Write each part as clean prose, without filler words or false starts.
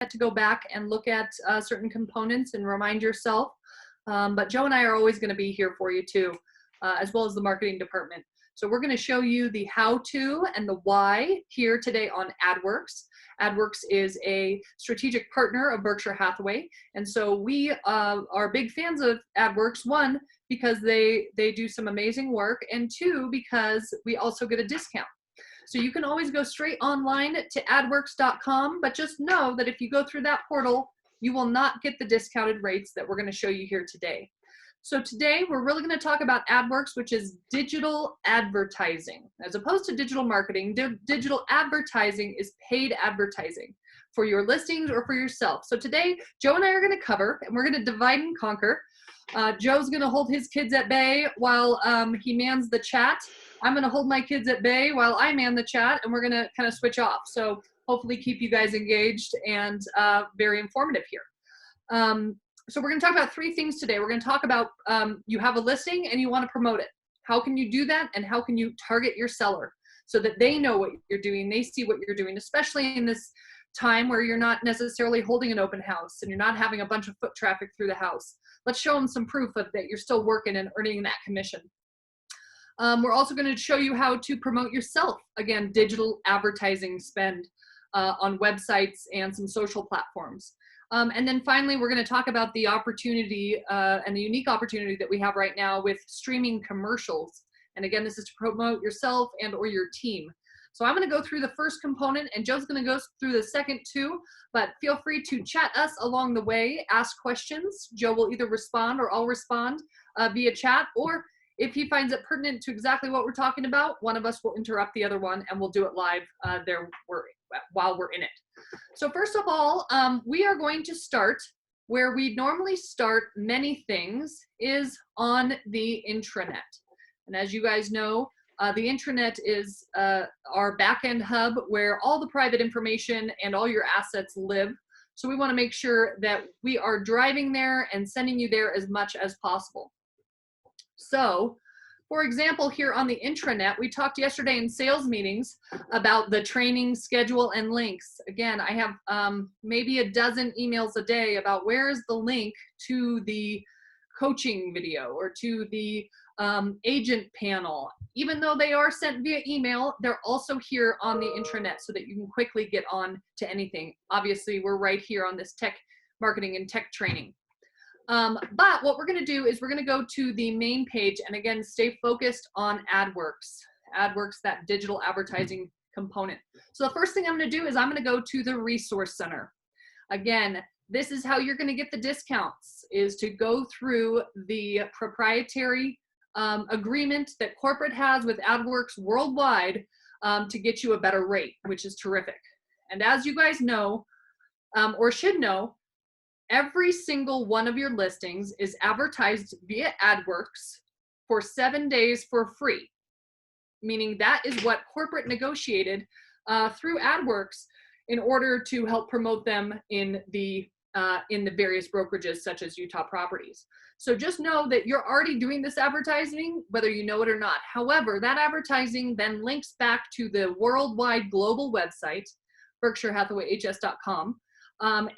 to go back and look at certain components and remind yourself. But Joe and I are always going to be here for you too, as well as the marketing department. So we're going to show you the how-to and the why here today on Adwerx. Adwerx is a strategic partner of Berkshire Hathaway. And so we are big fans of Adwerx, one, because they do some amazing work, and two, because we also get a discount. So you can always go straight online to adwerx.com, but just know that if you go through that portal, you will not get the discounted rates that we're going to show you here today. So today we're really going to talk about Adwerx, which is digital advertising. As opposed to digital marketing, digital advertising is paid advertising for your listings or for yourself. So today, Joe and I are going to cover, and we're going to divide and conquer. Joe's going to hold his kids at bay while he mans the chat. I'm going to hold my kids at bay while I man the chat, and we're going to kind of switch off. So hopefully keep you guys engaged and very informative here. So we're going to talk about three things today. We're going to talk about you have a listing and you want to promote it. How can you do that, and how can you target your seller so that they know what you're doing, they see what you're doing, especially in this time where you're not necessarily holding an open house and you're not having a bunch of foot traffic through the house. Let's show them some proof of that you're still working and earning that commission. We're also going to show you how to promote yourself. Again, digital advertising spend on websites and some social platforms. And then finally, we're going to talk about the opportunity and the unique opportunity that we have right now with streaming commercials. And again, this is to promote yourself and or your team. So I'm going to go through the first component, and Joe's going to go through the second too, but feel free to chat us along the way, ask questions. Joe will either respond or I'll respond via chat, or if he finds it pertinent to exactly what we're talking about, one of us will interrupt the other one and we'll do it live while we're in it. So first of all, we are going to start where we normally start many things, is on the intranet. And as you guys know, the intranet is our back-end hub where all the private information and all your assets live. So we want to make sure that we are driving there and sending you there as much as possible. So, for example, here on the intranet, we talked yesterday in sales meetings about the training schedule and links. Again, I have maybe a dozen emails a day about where is the link to the coaching video or to the agent panel. Even though they are sent via email, they're also here on the intranet so that you can quickly get on to anything. Obviously, we're right here on this tech marketing and tech training. But what we're going to do is we're going to go to the main page and again, stay focused on Adwerx. Adwerx, that digital advertising component. So the first thing I'm going to do is I'm going to go to the resource center. Again, this is how you're going to get the discounts, is to go through the proprietary agreement that corporate has with Adwerx worldwide to get you a better rate, which is terrific. And as you guys know, or should know, every single one of your listings is advertised via Adwerx for 7 days for free, meaning that is what corporate negotiated through Adwerx in order to help promote them in the various brokerages such as Utah Properties. So just know that you're already doing this advertising, whether you know it or not. However, that advertising then links back to the worldwide global website, BHHS.com,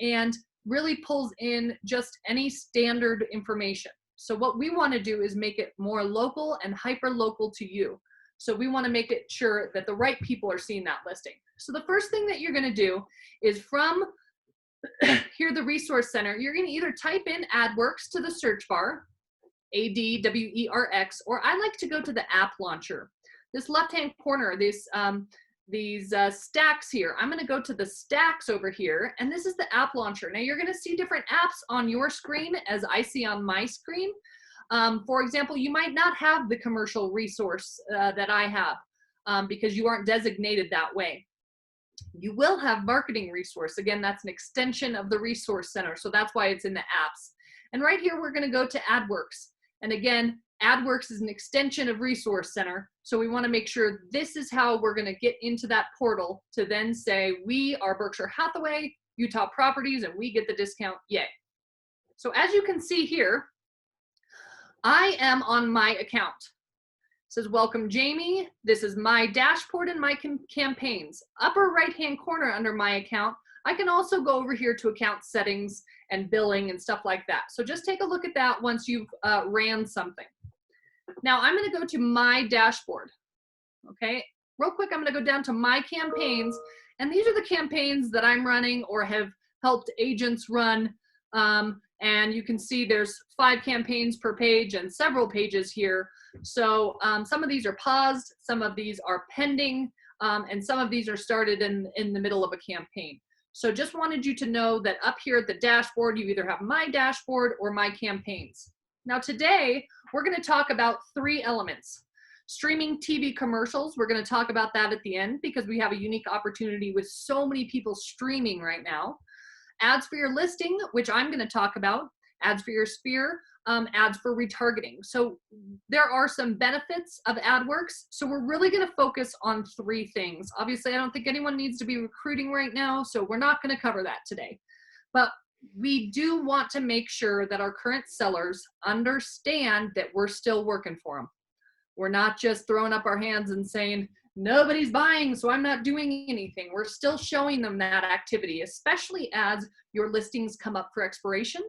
and really pulls in just any standard information. So what we want to do is make it more local and hyper local to you. So we want to make it sure that the right people are seeing that listing. So the first thing that you're going to do is from here, the resource center, you're going to either type in Adwerx to the search bar, ADWERX, or I like to go to the app launcher. This left-hand corner, these stacks here, I'm going to go to the stacks over here, and this is the app launcher. Now you're going to see different apps on your screen as I see on my screen. For example, you might not have the commercial resource that I have because you aren't designated that way. You will have marketing resource. Again, that's an extension of the resource center. So that's why it's in the apps. And right here, we're going to go to Adwerx. And again, Adwerx is an extension of resource center. So we want to make sure this is how we're going to get into that portal to then say, we are Berkshire Hathaway, Utah Properties, and we get the discount, yay. So as you can see here, I am on my account. It says, welcome Jamie. This is my dashboard and my campaigns. Upper right-hand corner under my account, I can also go over here to account settings and billing and stuff like that. So just take a look at that once you've ran something. Now I'm going to go to my dashboard. Okay, real quick, I'm going to go down to my campaigns, and these are the campaigns that I'm running or have helped agents run. And you can see there's 5 campaigns per page and several pages here. So some of these are paused, some of these are pending, and some of these are started in the middle of a campaign. So just wanted you to know that up here at the dashboard, you either have my dashboard or my campaigns. Now today, we're going to talk about 3 elements. Streaming TV commercials, we're going to talk about that at the end because we have a unique opportunity with so many people streaming right now. Ads for your listing, which I'm going to talk about, ads for your sphere, ads for retargeting. So there are some benefits of Adwerx. So we're really going to focus on 3 things. Obviously, I don't think anyone needs to be recruiting right now, so we're not going to cover that today. But we do want to make sure that our current sellers understand that we're still working for them. We're not just throwing up our hands and saying, nobody's buying, so I'm not doing anything. We're still showing them that activity, especially as your listings come up for expiration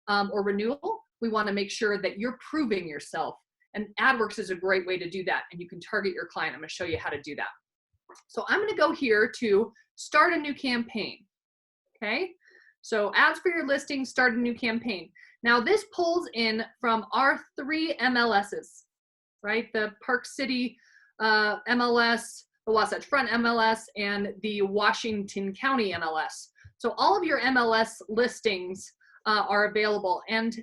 or renewal. We want to make sure that you're proving yourself. And Adwerx is a great way to do that. And you can target your client. I'm going to show you how to do that. So I'm going to go here to start a new campaign. Okay. So ads for your listing, start a new campaign. Now this pulls in from our 3 MLSs, right? The Park City MLS, the Wasatch Front MLS, and the Washington County MLS. So all of your MLS listings are available. And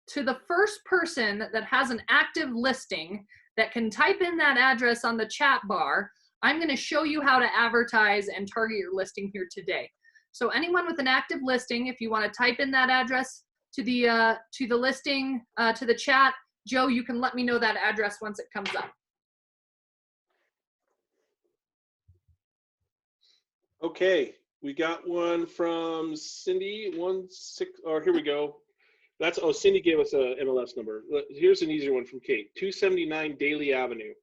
to the first person that has an active listing that can type in that address on the chat bar, I'm going to show you how to advertise and target your listing here today. So anyone with an active listing, if you want to type in that address to the listing, to the chat, Joe, you can let me know that address once it comes up. Okay, we got one from Cindy, here we go. That's, oh, Cindy gave us a MLS number. Here's an easier one from Kate, 279 Daly Avenue.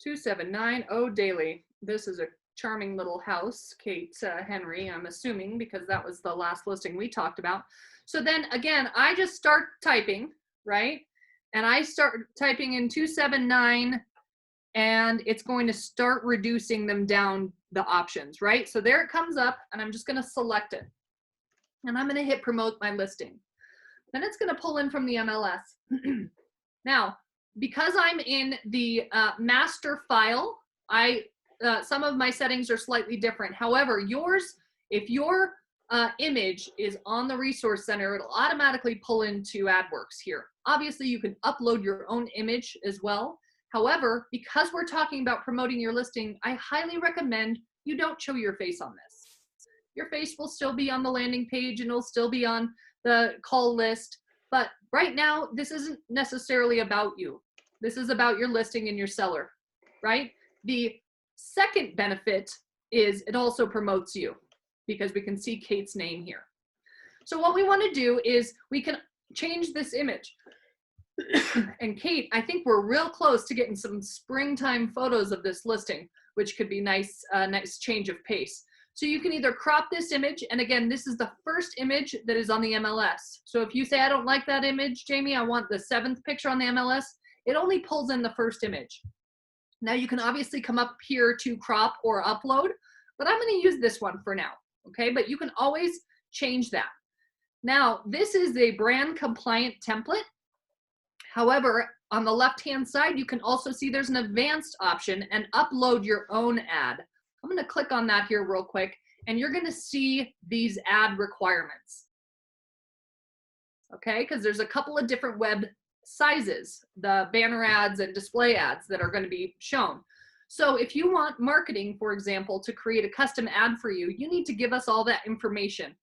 279 Daly. This is a charming little house, Kate Henry, I'm assuming, because that was the last listing we talked about. So then again, I just start typing, right? And I start typing in 279, and it's going to start reducing them down the options, right? So there it comes up, and I'm just going to select it. And I'm going to hit promote my listing. Then it's going to pull in from the MLS. Now, because I'm in the master file, some of my settings are slightly different. However, yours, if your image is on the resource center, it'll automatically pull into Adwerx here. Obviously, you can upload your own image as well. However, because we're talking about promoting your listing, I highly recommend you don't show your face on this. Your face will still be on the landing page and it'll still be on the call list. But right now, this isn't necessarily about you. This is about your listing and your seller, right? The second benefit is it also promotes you because we can see Kate's name here. So what we want to do is we can change this image. And Kate, I think we're real close to getting some springtime photos of this listing, which could be nice, nice change of pace. So you can either crop this image, and again, this is the first image that is on the MLS. So if you say, I don't like that image, Jamie, I want the 7th picture on the MLS, it only pulls in the first image. Now you can obviously come up here to crop or upload, but I'm going to use this one for now, okay? But you can always change that. Now, this is a brand compliant template. However, on the left-hand side, you can also see there's an advanced option and upload your own ad. I'm going to click on that here real quick, and you're going to see these ad requirements. Okay, because there's a couple of different web sizes, the banner ads and display ads that are going to be shown. So if you want marketing, for example, to create a custom ad for you, you need to give us all that information.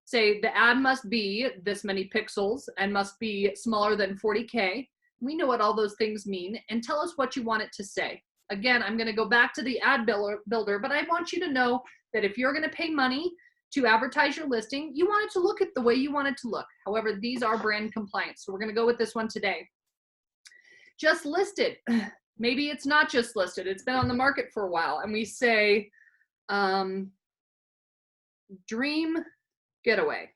Say the ad must be this many pixels and must be smaller than 40K. We know what all those things mean, and tell us what you want it to say. Again, I'm going to go back to the ad builder, but I want you to know that if you're going to pay money to advertise your listing, you want it to look at the way you want it to look. However, these are brand compliant, so we're going to go with this one today. Just listed. Maybe it's not just listed. It's been on the market for a while, and we say dream getaway.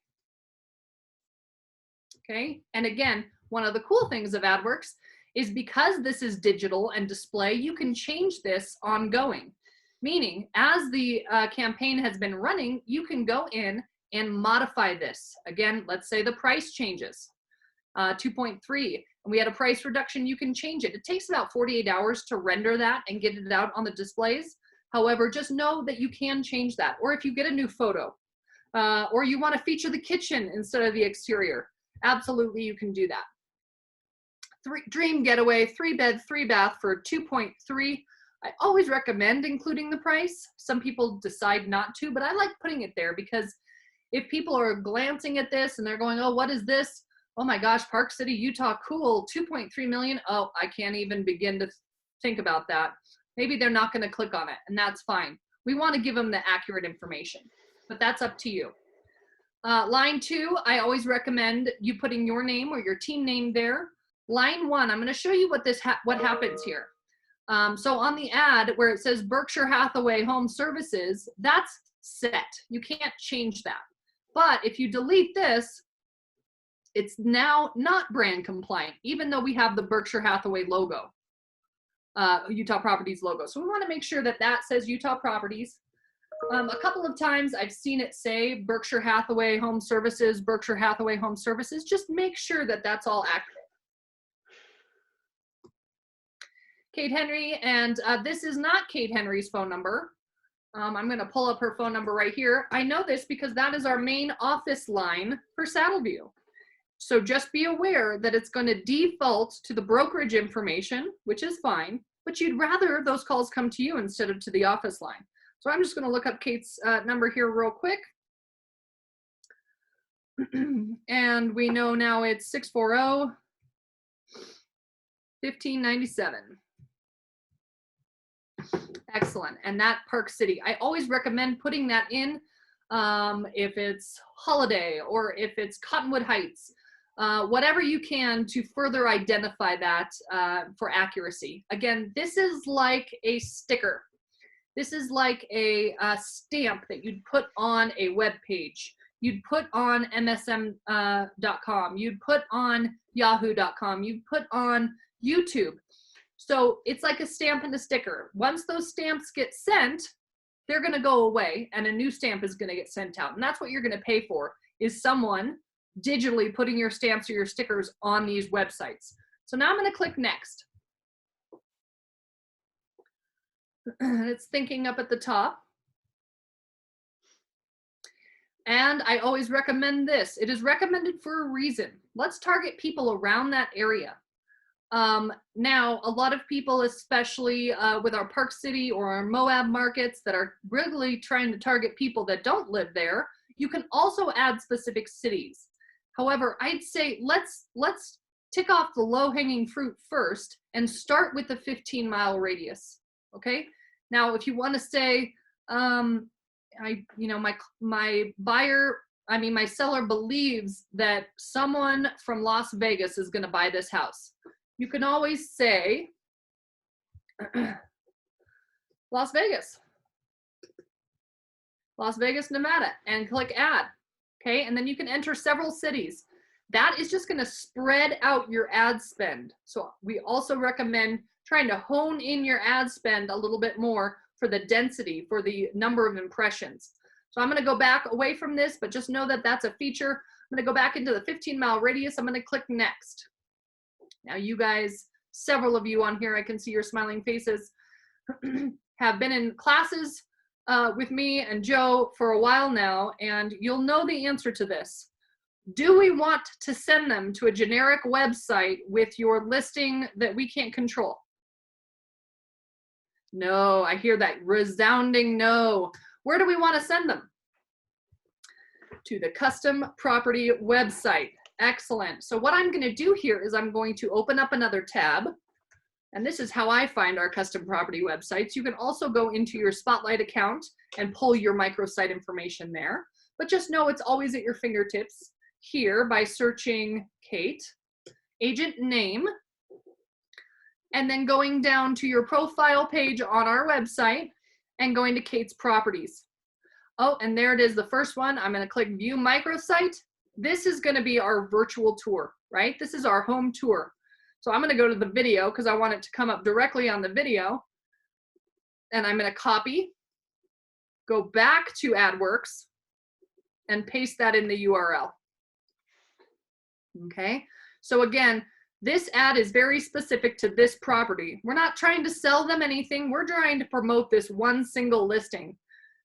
Okay, and again, one of the cool things of Adwerx is because this is digital and display, you can change this ongoing. Meaning, as the campaign has been running, you can go in and modify this. Again, let's say the price changes, 2.3, and we had a price reduction, you can change it. It takes about 48 hours to render that and get it out on the displays. However, just know that you can change that. Or if you get a new photo, or you want to feature the kitchen instead of the exterior, absolutely you can do that. Dream getaway, 3-bed, 3-bath for 2.3. I always recommend including the price. Some people decide not to, but I like putting it there because if people are glancing at this and they're going, oh, what is this? Oh my gosh, Park City, Utah, cool, 2.3 million. Oh, I can't even begin to think about that. Maybe they're not going to click on it, and that's fine. We want to give them the accurate information, but that's up to you. Line 2, I always recommend you putting your name or your team name there. Line 1, I'm going to show you what happens here. So on the ad where it says Berkshire Hathaway Home Services, that's set. You can't change that. But if you delete this, it's now not brand compliant, even though we have the Berkshire Hathaway logo, Utah Properties logo. So we want to make sure that that says Utah Properties. A couple of times I've seen it say Berkshire Hathaway Home Services, Berkshire Hathaway Home Services. Just make sure that that's all accurate. Kate Henry, and this is not Kate Henry's phone number. I'm going to pull up her phone number right here. I know this because that is our main office line for Saddleview. So just be aware that it's going to default to the brokerage information, which is fine, but you'd rather those calls come to you instead of to the office line. So I'm just going to look up Kate's number here real quick. And we know now it's 640-1597. Excellent. And that Park City, I always recommend putting that in if it's Holiday or if it's Cottonwood Heights, whatever you can to further identify that for accuracy. Again, this is like a sticker. This is like a stamp that you'd put on a web page. You'd put on MSM.com. You'd put on Yahoo.com. You'd put on YouTube. So it's like a stamp and a sticker. Once those stamps get sent, they're going to go away and a new stamp is going to get sent out. And that's what you're going to pay for, is someone digitally putting your stamps or your stickers on these websites. So now I'm going to click next. It's thinking up at the top. And I always recommend this. It is recommended for a reason. Let's target people around that area. Now, a lot of people, especially with our Park City or our Moab markets that are really trying to target people that don't live there, you can also add specific cities. However, I'd say let's tick off the low-hanging fruit first and start with the 15-mile radius. Okay. Now, if you want to say, my seller believes that someone from Las Vegas is going to buy this house. You can always say Las Vegas, Nevada, and click add. Okay, and then you can enter several cities. That is just going to spread out your ad spend. So we also recommend trying to hone in your ad spend a little bit more for the density, for the number of impressions. So I'm going to go back away from this, but just know that that's a feature. I'm going to go back into the 15-mile radius. I'm going to click next. Now you guys, several of you on here, I can see your smiling faces, have been in classes with me and Joe for a while now, and you'll know the answer to this. Do we want to send them to a generic website with your listing that we can't control? No, I hear that resounding no. Where do we want to send them? To the custom property website. Excellent. So what I'm going to do here is I'm going to open up another tab. And this is how I find our custom property websites. You can also go into your Spotlight account and pull your microsite information there. But just know it's always at your fingertips here by searching Kate, agent name, and then going down to your profile page on our website and going to Kate's properties. Oh, and there it is, the first one. I'm going to click View Microsite. This is going to be our virtual tour, right? This is our home tour. So I'm going to go to the video because I want it to come up directly on the video. And I'm going to copy, go back to Adwerx, and paste that in the URL. Okay, so again, this ad is very specific to this property. We're not trying to sell them anything. We're trying to promote this one single listing.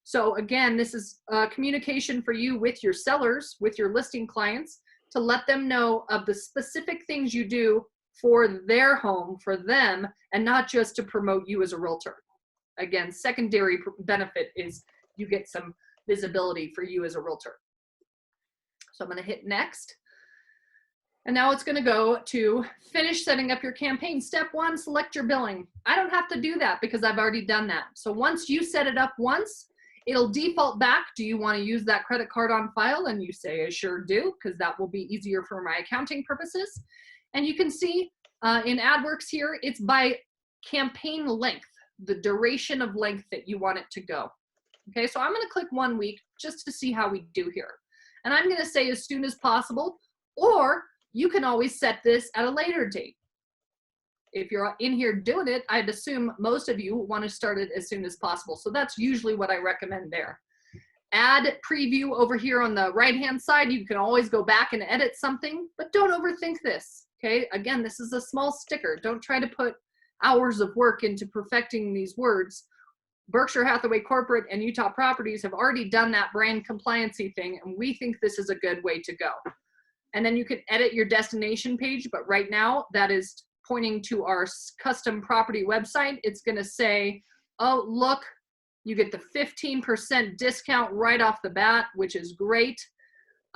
So again, this is communication for you with your sellers, with your listing clients, to let them know of the specific things you do for their home, for them, and not just to promote you as a realtor. Again, secondary benefit is you get some visibility for you as a realtor. So I'm going to hit next. And now it's going to go to finish setting up your campaign. Step 1, select your billing. I don't have to do that because I've already done that. So once you set it up once, it'll default back. Do you want to use that credit card on file? And you say, I sure do, because that will be easier for my accounting purposes. And you can see in Adwerx here, it's by campaign length, the duration of length that you want it to go. Okay, so I'm going to click 1 week just to see how we do here. And I'm going to say as soon as possible, or you can always set this at a later date. If you're in here doing it, I'd assume most of you want to start it as soon as possible. So that's usually what I recommend there. Add preview over here on the right-hand side. You can always go back and edit something, but don't overthink this. Okay, again, this is a small sticker. Don't try to put hours of work into perfecting these words. Berkshire Hathaway Corporate and Utah Properties have already done that brand compliancy thing, and we think this is a good way to go. And then you can edit your destination page, but right now that is pointing to our custom property website. It's going to say, oh, look, you get the 15% discount right off the bat, which is great.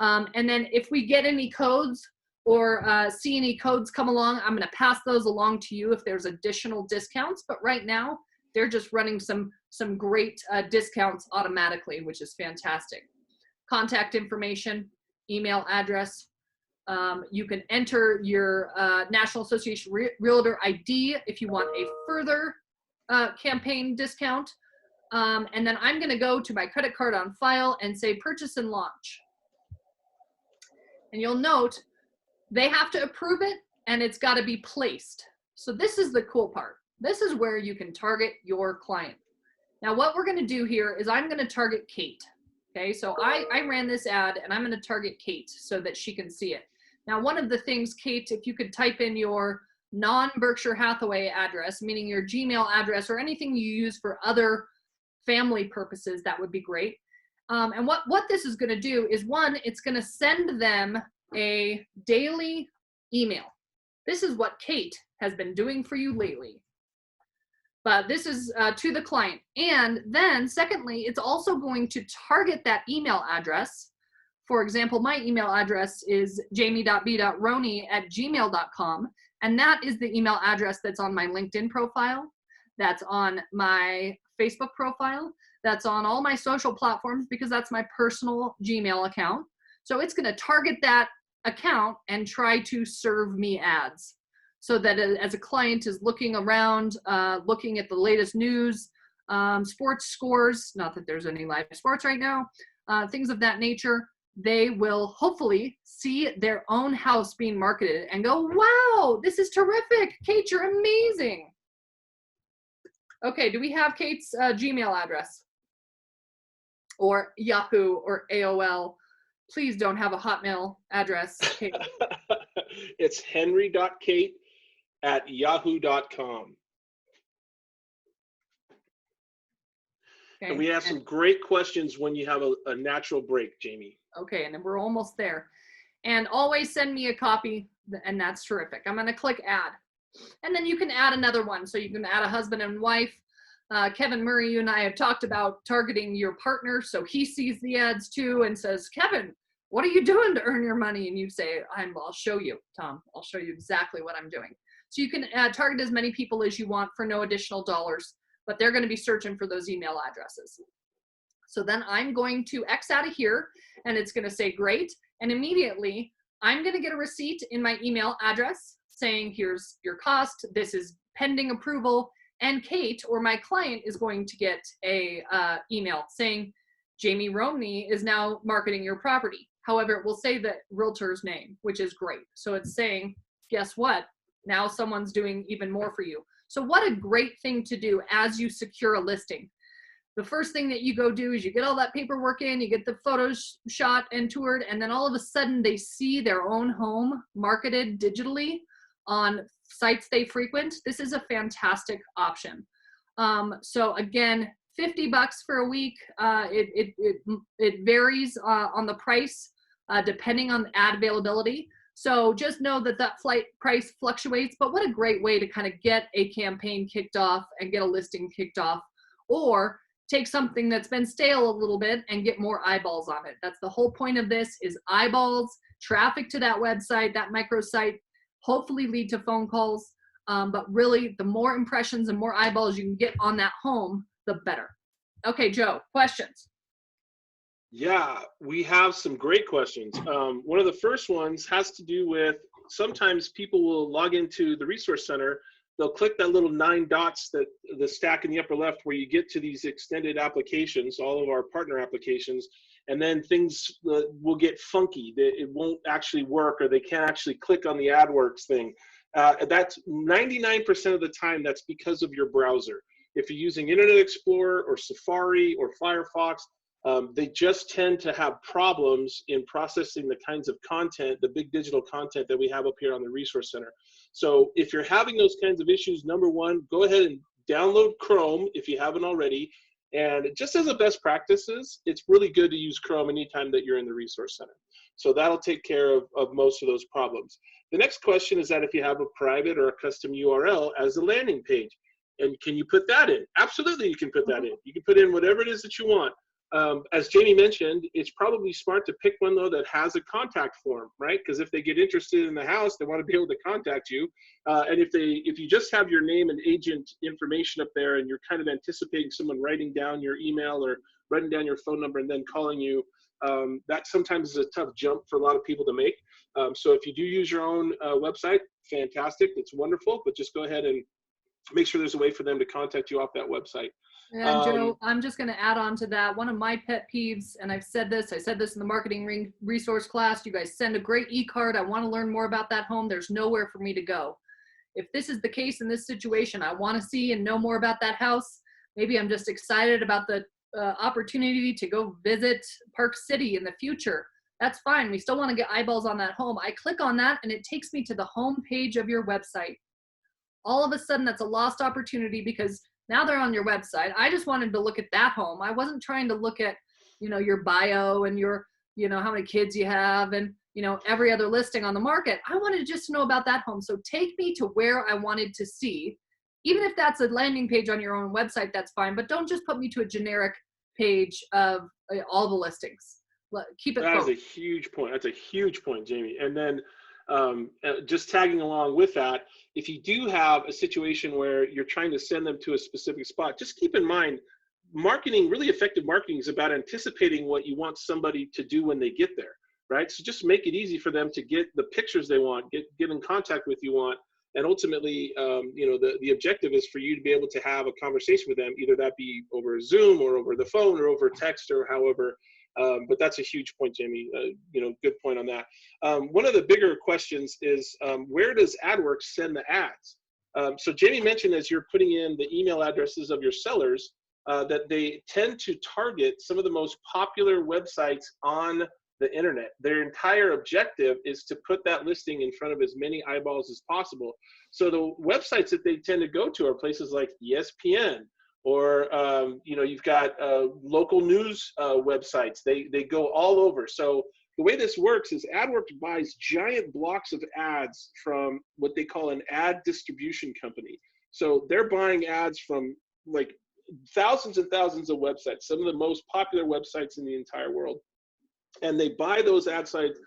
And then if we get any codes or see any codes come along, I'm going to pass those along to you if there's additional discounts. But right now, they're just running some great discounts automatically, which is fantastic. Contact information, email address. You can enter your National Association Realtor ID if you want a further campaign discount. And then I'm going to go to my credit card on file and say purchase and launch. And you'll note they have to approve it and it's got to be placed. So this is the cool part. This is where you can target your client. Now what we're going to do here is I'm going to target Kate. Okay, so I ran this ad and I'm going to target Kate so that she can see it. Now, one of the things, Kate, if you could type in your non-Berkshire Hathaway address, meaning your Gmail address or anything you use for other family purposes, that would be great. And what this is going to do is, one, it's going to send them a daily email. This is what Kate has been doing for you lately. But this is to the client. And then, secondly, it's also going to target that email address. For example, my email address is jamie.b.roney@gmail.com, and that is the email address that's on my LinkedIn profile, that's on my Facebook profile, that's on all my social platforms because that's my personal Gmail account. So it's going to target that account and try to serve me ads so that as a client is looking around, looking at the latest news, sports scores, not that there's any live sports right now, things of that nature, they will hopefully see their own house being marketed and go, wow, this is terrific. Kate, you're amazing. Okay, do we have Kate's Gmail address? Or Yahoo or AOL? Please don't have a Hotmail address, Kate. It's henry.kate@yahoo.com. Okay. And we have some great questions when you have a natural break, Jamie. Okay, and then we're almost there. And always send me a copy, and that's terrific. I'm going to click add. And then you can add another one. So you can add a husband and wife. Kevin Murray, you and I have talked about targeting your partner. So he sees the ads too and says, Kevin, what are you doing to earn your money? And you say, I'll show you, Tom. I'll show you exactly what I'm doing. So you can target as many people as you want for no additional dollars, but they're going to be searching for those email addresses. So then I'm going to X out of here, and it's going to say great. And immediately I'm going to get a receipt in my email address saying, here's your cost. This is pending approval. And Kate, or my client, is going to get a email saying, Jamie Romney is now marketing your property. However, it will say the realtor's name, which is great. So it's saying, guess what? Now someone's doing even more for you. So what a great thing to do as you secure a listing. The first thing that you go do is you get all that paperwork in, you get the photos shot and toured, and then all of a sudden they see their own home marketed digitally on sites they frequent. This is a fantastic option. So again, $50 for a week. It varies on the price depending on the ad availability. So just know that that price fluctuates, but what a great way to kind of get a campaign kicked off and get a listing kicked off, or take something that's been stale a little bit and get more eyeballs on it. That's the whole point of this, is eyeballs, traffic to that website, that microsite, hopefully lead to phone calls. But really, the more impressions and more eyeballs you can get on that home, the better. Okay, Joe, questions? Yeah, we have some great questions. One of the first ones has to do with, sometimes people will log into the Resource Center. They'll click that little 9 dots, that the stack in the upper left, where you get to these extended applications, all of our partner applications, and then things will get funky. It won't actually work, or they can't actually click on the Adwerx thing. That's 99% of the time, that's because of your browser. If you're using Internet Explorer or Safari or Firefox, they just tend to have problems in processing the kinds of content, the big digital content that we have up here on the Resource Center. So if you're having those kinds of issues, number one, go ahead and download Chrome if you haven't already. And just as a best practices, it's really good to use Chrome anytime that you're in the Resource Center. So that'll take care of most of those problems. The next question is that if you have a private or a custom URL as a landing page, and can you put that in? Absolutely, you can put that in. You can put in whatever it is that you want. As Jamie mentioned, it's probably smart to pick one, though, that has a contact form, right? Because if they get interested in the house, they want to be able to contact you. And if you just have your name and agent information up there, and you're kind of anticipating someone writing down your email or writing down your phone number and then calling you, that sometimes is a tough jump for a lot of people to make. So if you do use your own website, fantastic, it's wonderful, but just go ahead and make sure there's a way for them to contact you off that website. And Joe, I'm just going to add on to that. One of my pet peeves, and I said this in the marketing resource class, you guys send a great e-card. I want to learn more about that home. There's nowhere for me to go. If this is the case in this situation, I want to see and know more about that house. Maybe I'm just excited about the opportunity to go visit Park City in the future. That's fine. We still want to get eyeballs on that home. I click on that and it takes me to the home page of your website. All of a sudden, that's a lost opportunity because now they're on your website. I just wanted to look at that home. I wasn't trying to look at, your bio and your, how many kids you have and, every other listing on the market. I wanted just to know about that home. So take me to where I wanted to see. Even if that's a landing page on your own website, that's fine. But don't just put me to a generic page of all the listings. Keep it focused. That is a huge point. That's a huge point, Jamie. And then just tagging along with that, if you do have a situation where you're trying to send them to a specific spot, just keep in mind, really effective marketing is about anticipating what you want somebody to do when they get there, right? So just make it easy for them to get the pictures they want, get in contact with you want, and ultimately, the objective is for you to be able to have a conversation with them, either that be over Zoom or over the phone or over text or however. But that's a huge point, Jamie. Good point on that. One of the bigger questions is where does Adwerx send the ads? So Jamie mentioned, as you're putting in the email addresses of your sellers, that they tend to target some of the most popular websites on the internet. Their entire objective is to put that listing in front of as many eyeballs as possible. So the websites that they tend to go to are places like ESPN, or you've got local news websites. They go all over. So the way this works is Adwerx buys giant blocks of ads from what they call an ad distribution company. So they're buying ads from like thousands and thousands of websites, some of the most popular websites in the entire world. And they buy those ad sites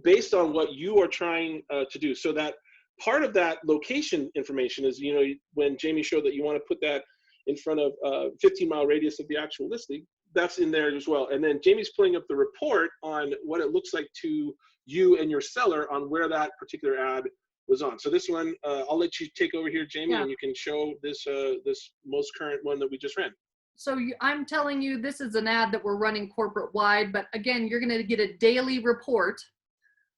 based on what you are trying to do. So that part of that location information is, when Jamie showed that you want to put that in front of a 15-mile radius of the actual listing, that's in there as well. And then Jamie's pulling up the report on what it looks like to you and your seller on where that particular ad was on. So this one, I'll let you take over here, Jamie, and you can show this this most current one that we just ran. So I'm telling you, this is an ad that we're running corporate wide, but again, you're going to get a daily report.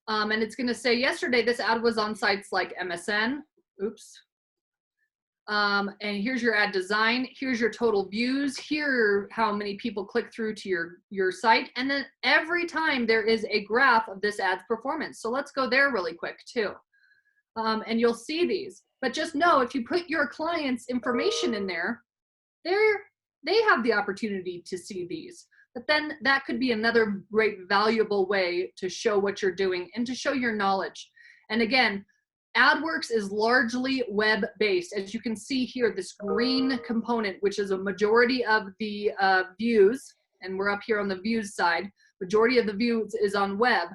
And it's going to say yesterday, this ad was on sites like MSN. Oops. And here's your ad design. Here's your total views. Here, how many people click through to your site. And then every time there is a graph of this ad's performance. So let's go there really quick too. And you'll see these, but just know if you put your client's information in there, they have the opportunity to see these. But then that could be another great valuable way to show what you're doing and to show your knowledge. And again, Adwerx is largely web-based. As you can see here, this green component, which is a majority of the views, and we're up here on the views side, majority of the views is on web,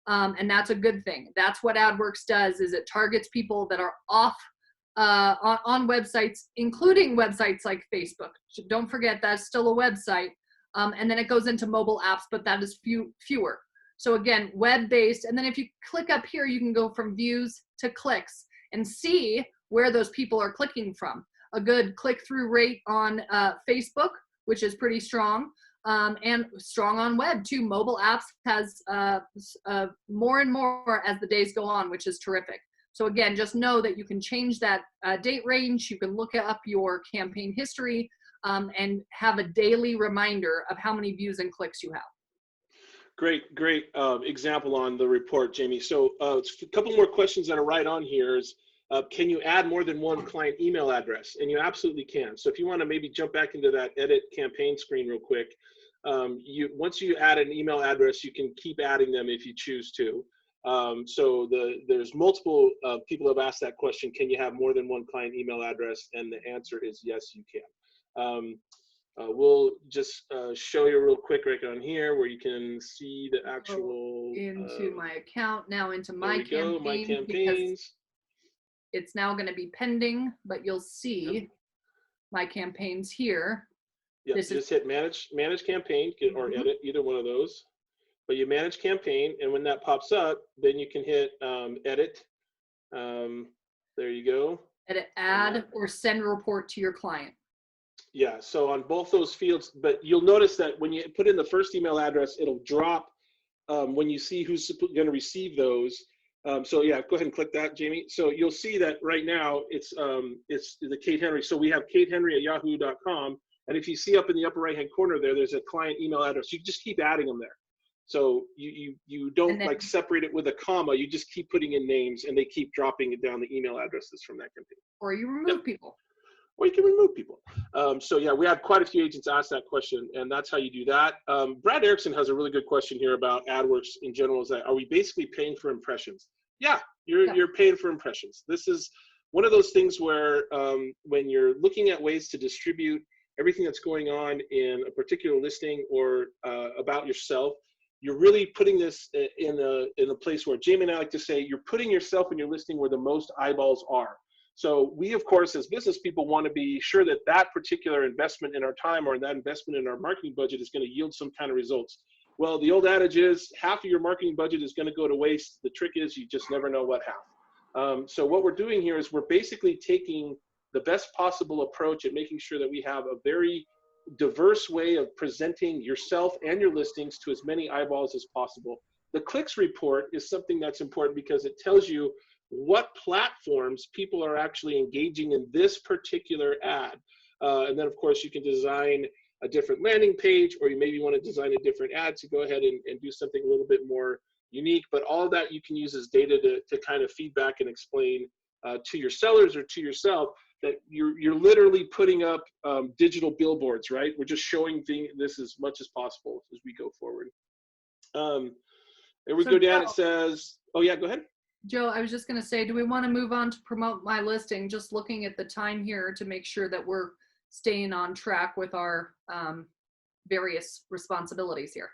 and that's a good thing. That's what Adwerx does, is it targets people that are off on websites, including websites like Facebook. Don't forget, that's still a website. And then it goes into mobile apps, but that is fewer. So again, web-based. And then if you click up here, you can go from views to clicks and see where those people are clicking from. A good click-through rate on Facebook, which is pretty strong, and strong on web too. Mobile apps has more and more as the days go on, which is terrific. So again, just know that you can change that date range. You can look up your campaign history and have a daily reminder of how many views and clicks you have. Great example on the report, Jamie. So a couple more questions that are right on here is, can you add more than one client email address? And you absolutely can. So if you want to maybe jump back into that edit campaign screen real quick, once you add an email address, you can keep adding them if you choose to. So there's multiple people have asked that question, can you have more than one client email address? And the answer is yes, you can. We'll just show you real quick right on here where you can see the actual into my account now, into my my campaigns. It's now going to be pending, but you'll see my campaigns here. Yeah, just hit manage campaign or edit, either one of those. But you manage campaign, and when that pops up, then you can hit edit. There you go. Edit, add, or send a report to your client. Yeah, so on both those fields, but you'll notice that when you put in the first email address, it'll drop when you see who's going to receive those. So yeah, go ahead and click that, Jamie. So you'll see that right now it's the Kate Henry. So we have katehenry@yahoo.com, and if you see up in the upper right-hand corner there, there's a client email address. You just keep adding them there. So you don't like separate it with a comma. You just keep putting in names, and they keep dropping it down the email addresses from that campaign. Or you remove people. Or you can remove people. So yeah, we had quite a few agents ask that question, and that's how you do that. Brad Erickson has a really good question here about Adwerx in general. Is that, are we basically paying for impressions? Yeah, you're paying for impressions. This is one of those things where when you're looking at ways to distribute everything that's going on in a particular listing or about yourself, you're really putting this in a place where Jamie and I like to say, you're putting yourself in your listing where the most eyeballs are. So we, of course, as business people, want to be sure that that particular investment in our time or that investment in our marketing budget is going to yield some kind of results. Well, the old adage is half of your marketing budget is going to go to waste. The trick is you just never know what half. So what we're doing here is we're basically taking the best possible approach at making sure that we have a very diverse way of presenting yourself and your listings to as many eyeballs as possible. The clicks report is something that's important because it tells you what platforms people are actually engaging in this particular ad. And then of course you can design a different landing page, or you maybe want to design a different ad to go ahead and do something a little bit more unique. But all of that you can use as data to kind of feedback and explain to your sellers or to yourself that you're literally putting up digital billboards, right? We're just showing this as much as possible as we go forward. There we go down, it says, oh yeah, go ahead. Joe, I was just going to say, do we want to move on to promote my listing? Just looking at the time here to make sure that we're staying on track with our various responsibilities here.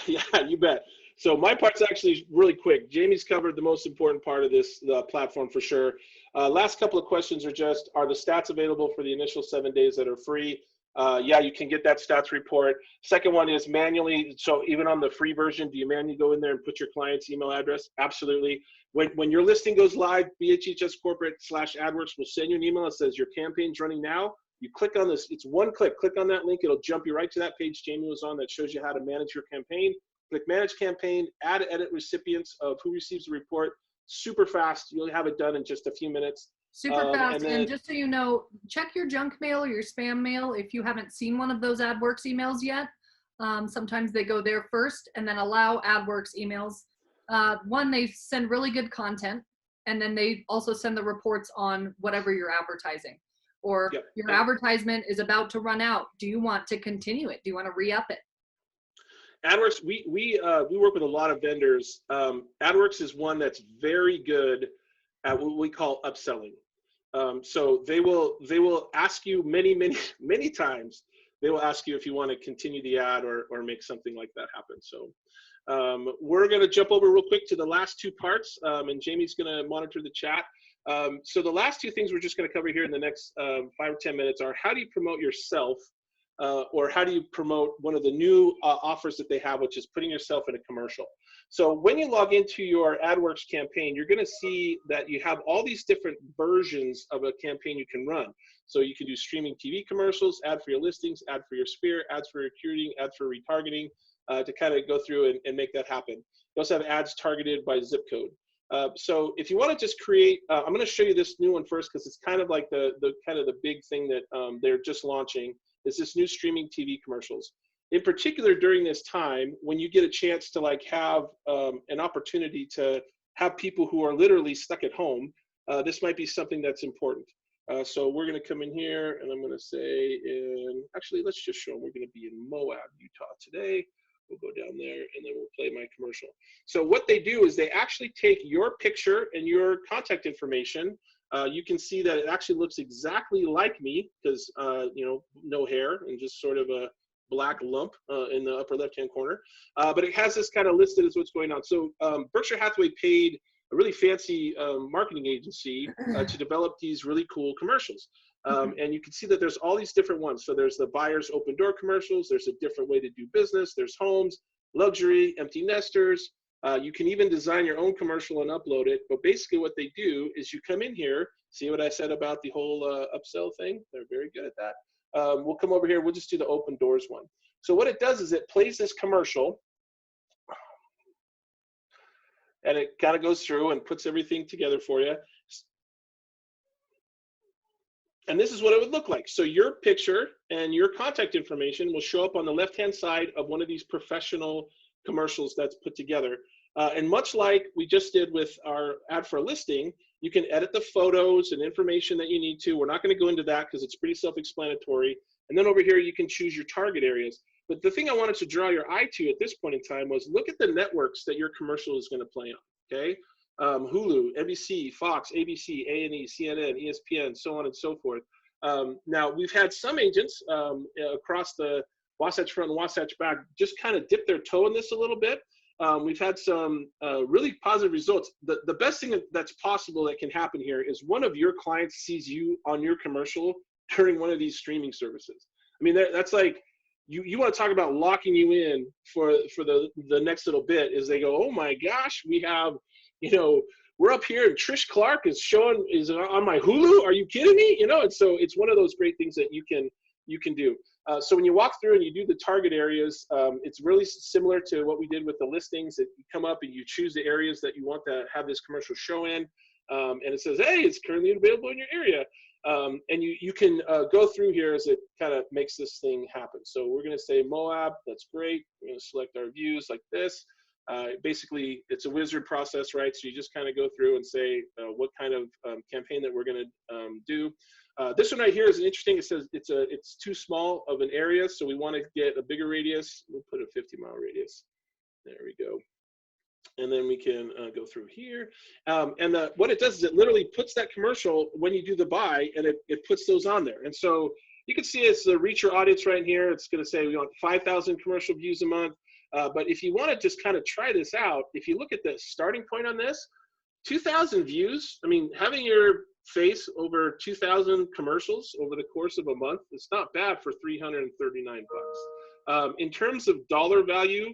Yeah, you bet. So my part's actually really quick. Jamie's covered the most important part of the platform for sure. Last couple of questions are just, are the stats available for the initial 7 days that are free? Yeah, you can get that stats report. Second one is manually. So even on the free version, do you manually go in there and put your client's email address? Absolutely. When your listing goes live, BHHS Corporate /Adwerx will send you an email that says your campaign's running now. You click on this, it's one click on that link, it'll jump you right to that page Jamie was on that shows you how to manage your campaign. Click manage campaign, add edit recipients of who receives the report. Super fast, you'll have it done in just a few minutes. Super fast. And just so you know, check your junk mail or your spam mail if you haven't seen one of those Adwerx emails yet. Sometimes they go there first, and then allow Adwerx emails. One, they send really good content, and then they also send the reports on whatever you're advertising. Or your advertisement is about to run out. Do you want to continue it? Do you want to re-up it? Adwerx, we work with a lot of vendors. Adwerx is one that's very good at what we call upselling. So they will ask you many times. They will ask you if you want to continue the ad or make something like that happen. So we're going to jump over real quick to the last two parts, and Jamie's going to monitor the chat. So the last two things we're just going to cover here in the next 5 or 10 minutes are how do you promote yourself, or how do you promote one of the new offers that they have, which is putting yourself in a commercial. So when you log into your Adwerx campaign, you're going to see that you have all these different versions of a campaign you can run. So you can do streaming TV commercials, ad for your listings, ad for your sphere, ads for recruiting, ads for retargeting, to kind of go through and make that happen. You also have ads targeted by zip code. So if you want to just create, I'm going to show you this new one first because it's kind of like the big thing that they're just launching is this new streaming TV commercials. In particular, during this time, when you get a chance to like have an opportunity to have people who are literally stuck at home, this might be something that's important. So we're going to come in here and I'm going to say actually, let's just show them we're going to be in Moab, Utah today. We'll go down there and then we'll play my commercial. So what they do is they actually take your picture and your contact information. You can see that it actually looks exactly like me because, no hair and just sort of a black lump in the upper left-hand corner. But it has this kind of listed as what's going on. So Berkshire Hathaway paid a really fancy marketing agency to develop these really cool commercials. And you can see that there's all these different ones. So there's the buyer's open door commercials. There's a different way to do business. There's homes, luxury, empty nesters. You can even design your own commercial and upload it. But basically what they do is you come in here, see what I said about the whole upsell thing? They're very good at that. We'll come over here. We'll just do the open doors one. So what it does is it plays this commercial. And it kind of goes through and puts everything together for you. And this is what it would look like. So your picture and your contact information will show up on the left-hand side of one of these professional commercials that's put together. And much like we just did with our ad for a listing, you can edit the photos and information that you need to. We're not going to go into that because it's pretty self-explanatory. And then over here, you can choose your target areas. But the thing I wanted to draw your eye to at this point in time was look at the networks that your commercial is going to play on, okay? Hulu, NBC, Fox, ABC, A&E, CNN, ESPN, so on and so forth. Now, we've had some agents across the Wasatch Front and Wasatch Back just kind of dip their toe in this a little bit. We've had some really positive results. The best thing that's possible that can happen here is one of your clients sees you on your commercial during one of these streaming services. I mean, that's like, you want to talk about locking you in for the next little bit is they go, oh my gosh, we have, we're up here and Trish Clark is on my Hulu. Are you kidding me? And so it's one of those great things that you can do. So when you walk through and you do the target areas, it's really similar to what we did with the listings. That you come up and you choose the areas that you want to have this commercial show in, and it says, hey, it's currently available in your area. And you can go through here as it kind of makes this thing happen. So we're going to say Moab. That's great. We're going to select our views like this. Basically, it's a wizard process, right? So you just kind of go through and say what kind of campaign that we're going to do. This one right here is interesting. It says it's too small of an area, so we want to get a bigger radius. We'll put a 50-mile radius. There we go. And then we can go through here. And what it does is it literally puts that commercial when you do the buy, and it puts those on there. And so you can see it's the reach your audience right here. It's going to say we want 5,000 commercial views a month. But if you want to just kind of try this out, if you look at the starting point on this, 2,000 views. I mean, having your face over 2,000 commercials over the course of a month, it's not bad for $339 bucks. In terms of dollar value,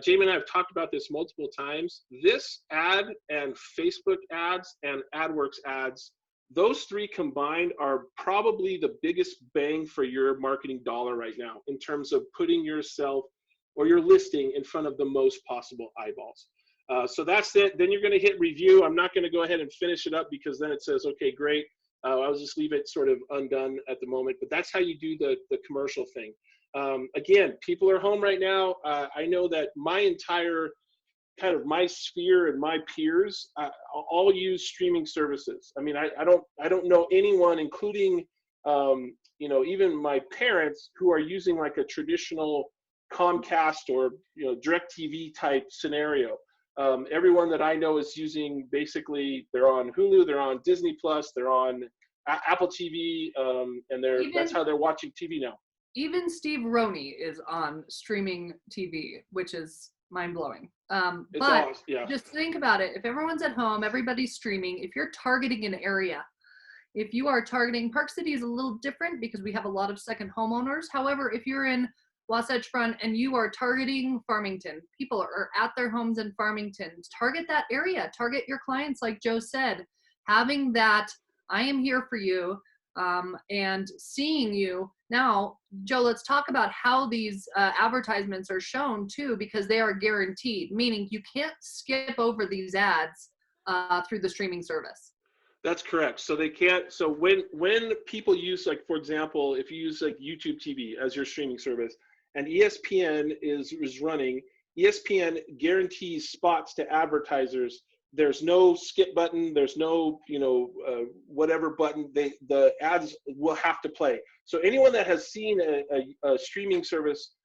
Jamie and I have talked about this multiple times. This ad and Facebook ads and Adwerx ads, those three combined are probably the biggest bang for your marketing dollar right now in terms of putting yourself or your listing in front of the most possible eyeballs. So that's it. Then you're going to hit review. I'm not going to go ahead and finish it up because then it says, okay, great. I'll just leave it sort of undone at the moment, but that's how you do the commercial thing. Again, people are home right now. I know that my entire kind of my sphere and my peers all use streaming services. I mean, I don't know anyone, including you know, even my parents, who are using like a traditional Comcast or, you know, DirecTV type scenario. Everyone that I know is using, basically they're on Hulu, they're on Disney Plus, they're on Apple TV, and that's how they're watching TV now. Even Steve Roney is on streaming TV, which is mind-blowing. But awesome. Yeah. Just think about it. If everyone's at home, everybody's streaming, if you're targeting an area, if you are targeting, Park City is a little different because we have a lot of second homeowners. However, if you're in Wasatch Front and you are targeting Farmington, people are at their homes in Farmington, target that area, target your clients like Joe said. Having that, I am here for you, and seeing you. Now, Joe, let's talk about how these advertisements are shown too, because they are guaranteed, meaning you can't skip over these ads through the streaming service. That's correct. So they can't. So when people use, like, for example, if you use like YouTube TV as your streaming service, and ESPN is running, ESPN guarantees spots to advertisers. There's no skip button. There's no, you know, whatever button. The ads will have to play. So anyone that has seen a streaming service,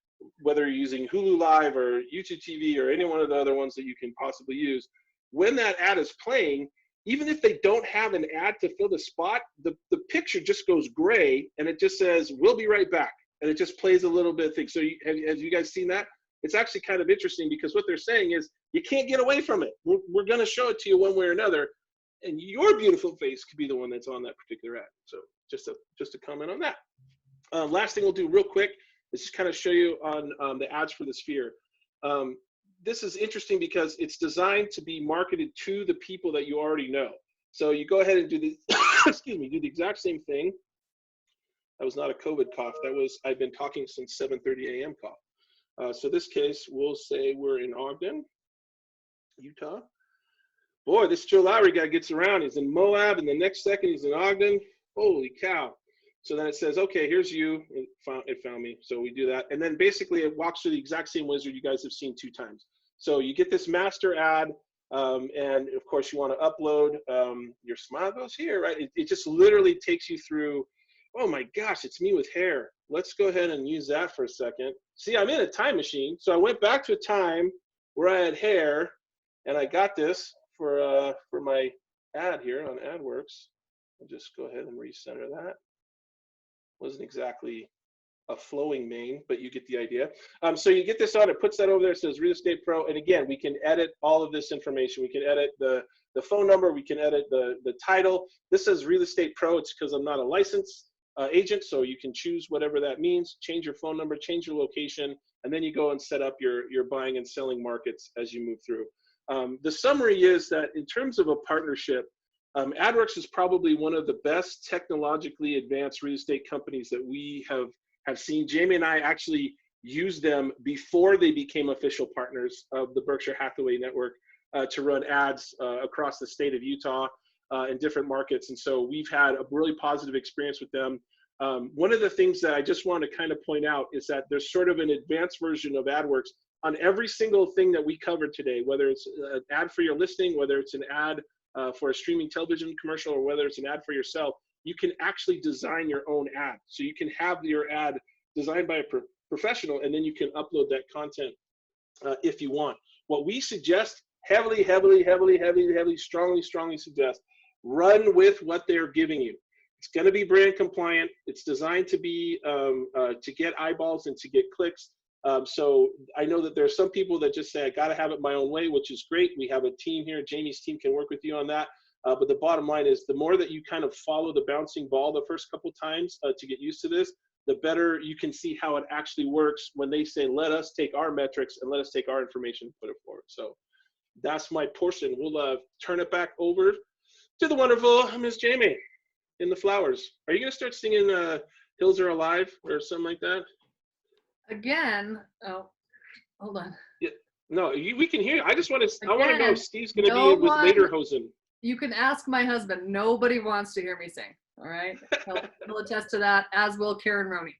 whether you're using Hulu Live or YouTube TV or any one of the other ones that you can possibly use, when that ad is playing, even if they don't have an ad to fill the spot, the picture just goes gray and it just says, "We'll be right back." And it just plays a little bit of thing. So have you guys seen that? It's actually kind of interesting because what they're saying is you can't get away from it. We're going to show it to you one way or another. And your beautiful face could be the one that's on that particular ad. So just a comment on that. Last thing we'll do real quick is just kind of show you on the ads for the Sphere. This is interesting because it's designed to be marketed to the people that you already know. So you go ahead and do the, excuse me, do the exact same thing. That was not a COVID cough. That was, I've been talking since 7:30 a.m. cough. So this case, we'll say we're in Ogden, Utah. Boy, this Joe Lowry guy gets around. He's in Moab, and the next second he's in Ogden. Holy cow. So then it says, okay, here's you. It found me. So we do that. And then basically it walks through the exact same wizard you guys have seen 2 times. So you get this master ad, and of course you want to upload. Your smile goes here, right? It just literally takes you through. Oh my gosh, it's me with hair. Let's go ahead and use that for a second. See, I'm in a time machine. So I went back to a time where I had hair, and I got this for my ad here on Adwerx. I'll just go ahead and recenter that. Wasn't exactly a flowing mane, but you get the idea. So you get this on, it puts that over there, it says Real Estate Pro. And again, we can edit all of this information. We can edit the phone number, we can edit the title. This says Real Estate Pro, it's because I'm not a licensed agent, so you can choose whatever that means, change your phone number, change your location, and then you go and set up your buying and selling markets as you move through. The summary is that in terms of a partnership, Adwerx is probably one of the best technologically advanced real estate companies that we have seen. Jamie and I actually used them before they became official partners of the Berkshire Hathaway network to run ads across the state of Utah in different markets. And so we've had a really positive experience with them. One of the things that I just want to kind of point out is that there's sort of an advanced version of Adwerx on every single thing that we covered today, whether it's an ad for your listing, whether it's an ad for a streaming television commercial, or whether it's an ad for yourself. You can actually design your own ad. So you can have your ad designed by a professional, and then you can upload that content if you want. What we suggest, heavily, strongly suggest, run with what they're giving you. It's going to be brand compliant. It's designed to be to get eyeballs and to get clicks. So I know that there's some people that just say, I got to have it my own way, which is great. We have a team here. Jamie's team can work with you on that. But the bottom line is the more that you kind of follow the bouncing ball the first couple times to get used to this, the better you can see how it actually works when they say, let us take our metrics and let us take our information and put it forward. So that's my portion. We'll turn it back over to the wonderful Miss Jamie. in the flowers. Are you gonna start singing "Hills Are Alive" or something like that? Again, oh, hold on. Yeah. No, we can hear. I just want to. I want to know Again, if Steve's gonna no be with one, Lederhosen. you can ask my husband. Nobody wants to hear me sing. All right. He'll attest to that, as will Karen Roney.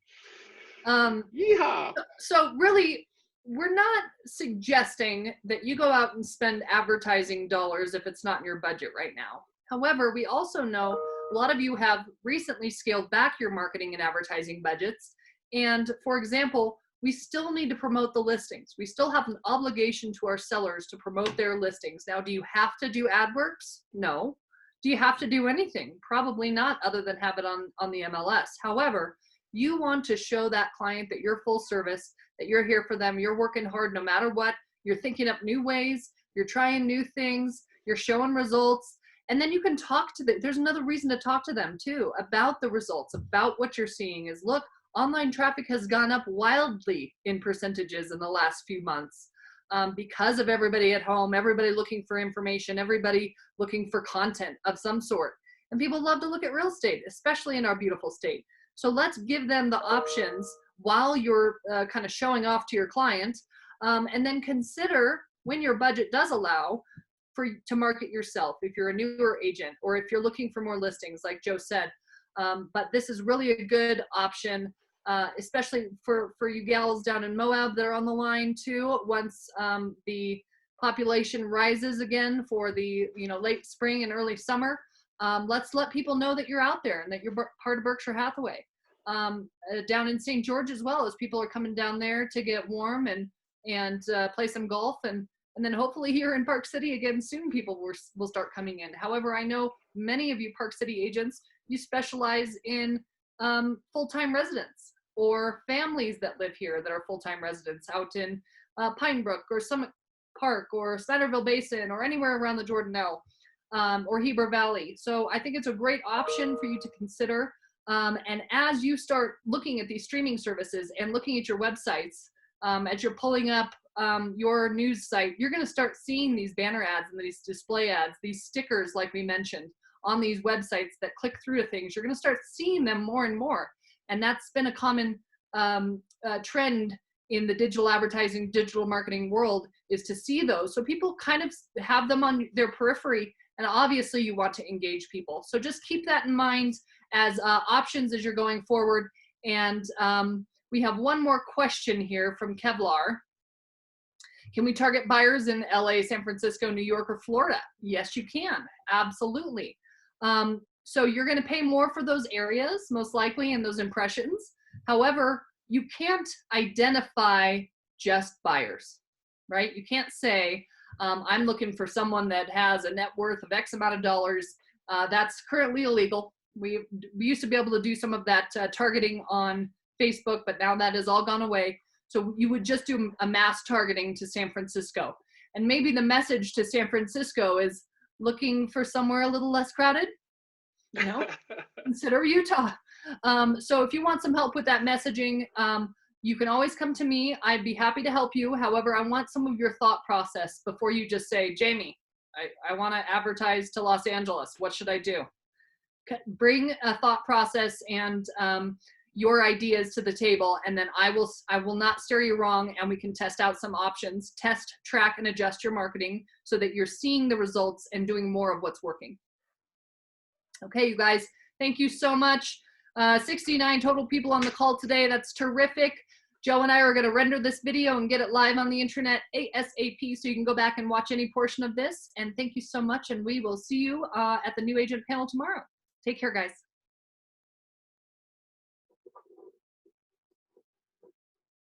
Yeehaw! So really, we're not suggesting that you go out and spend advertising dollars if it's not in your budget right now. However, we also know a lot of you have recently scaled back your marketing and advertising budgets. And for example, we still need to promote the listings. We still have an obligation to our sellers to promote their listings. Now, do you have to do Adwerx? No. Do you have to do anything? Probably not, other than have it on the MLS. However, you want to show that client that you're full service, that you're here for them, you're working hard no matter what, you're thinking up new ways, you're trying new things, you're showing results, and then you can talk to them. There's another reason to talk to them too about the results, about what you're seeing is, look, online traffic has gone up wildly in percentages in the last few months because of everybody at home, everybody looking for information, everybody looking for content of some sort. And people love to look at real estate, especially in our beautiful state. So let's give them the options while you're kind of showing off to your client, and then consider when your budget does allow to market yourself if you're a newer agent or if you're looking for more listings, like Joe said. But this is really a good option, especially for you gals down in Moab that are on the line too. Once the population rises again for the late spring and early summer, let's let people know that you're out there and that you're part of Berkshire Hathaway. Down in St. George as well, as people are coming down there to get warm and play some golf, and then hopefully here in Park City again soon people will start coming in. However, I know many of you Park City agents, you specialize in full-time residents or families that live here that are full-time residents out in Pine Brook or Summit Park or Snyderville Basin or anywhere around the Jordanelle or Heber Valley. So I think it's a great option for you to consider. And as you start looking at these streaming services and looking at your websites, as you're pulling up your news site, you're going to start seeing these banner ads and these display ads, these stickers like we mentioned on these websites that click through to things. You're going to start seeing them more and more. And that's been a common trend in the digital advertising, digital marketing world, is to see those. So people kind of have them on their periphery, and obviously you want to engage people. So just keep that in mind as options as you're going forward. And we have one more question here from Kevlar. Can we target buyers in LA, San Francisco, New York, or Florida? Yes, you can. Absolutely. So you're going to pay more for those areas, most likely, and those impressions. However, you can't identify just buyers, right? You can't say, I'm looking for someone that has a net worth of X amount of dollars. That's currently illegal. We used to be able to do some of that targeting on Facebook, but now that has all gone away. So you would just do a mass targeting to San Francisco. And maybe the message to San Francisco is looking for somewhere a little less crowded, consider Utah. So if you want some help with that messaging, you can always come to me. I'd be happy to help you. However, I want some of your thought process before you just say, Jamie, I want to advertise to Los Angeles. What should I do? Bring a thought process and your ideas to the table, and then I will not steer you wrong, and we can test out some options, test, track, and adjust your marketing so that you're seeing the results and doing more of what's working. Okay, you guys, thank you so much. 69 total people on the call today. That's terrific. Joe and I are going to render this video and get it live on the internet ASAP, so you can go back and watch any portion of this. And thank you so much, and we will see you at the New Agent panel tomorrow. Take care, guys.